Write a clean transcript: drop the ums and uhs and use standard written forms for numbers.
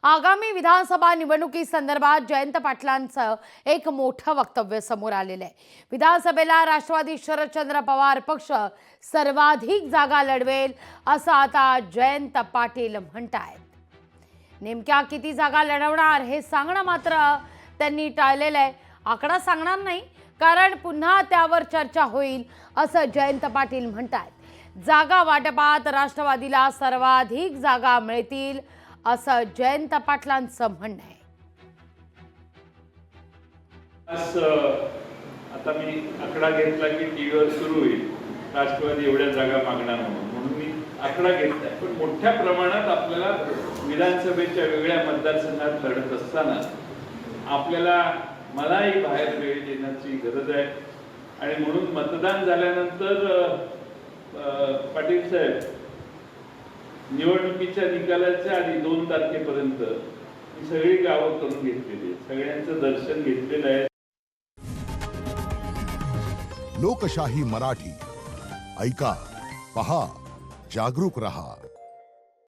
आगामी विधानसभा निवडणुकीसंदर्भात जयंत पाटलांचं एक मोठं वक्तव्य समोर आलेलं आहे। विधानसभेला राष्ट्रवादी शरदचंद्र पवार पक्ष सर्वाधिक जागा लढवेल असं आता जयंत पाटील म्हणतायत। नेमक्या किती जागा लढवणार हे सांगणं मात्र त्यांनी टाळलेलं आहे। आकडा सांगणार नाही कारण पुन्हा त्यावर चर्चा होईल असं जयंत पाटील म्हणतायत। जागा वाटपात राष्ट्रवादीला सर्वाधिक जागा मिळतील असं जयंत पाटलांचं म्हणणं आहे। आता मी आकडा घेतला की टीव्हीवर सुरू होईल राष्ट्रवादी एवढ्या जागा मागणार म्हणून मी आकडा घेतला। पण मोठ्या प्रमाणात आपल्याला विधानसभेच्या वेगळ्या मतदारसंघात लढत असताना आपल्याला मलाही बाहेर वेळ देण्याची गरज आहे आणि म्हणून मतदान झाल्यानंतर पाटील साहेब निवडणुकीच्या निकालाच्या आधी 2 तारखेपर्यंत ही सगळी गावं करून घेतलेली, सगळ्यांचं दर्शन घेतलेलं आहे। लोकशाही मराठी ऐका, पहा, जागरूक रहा।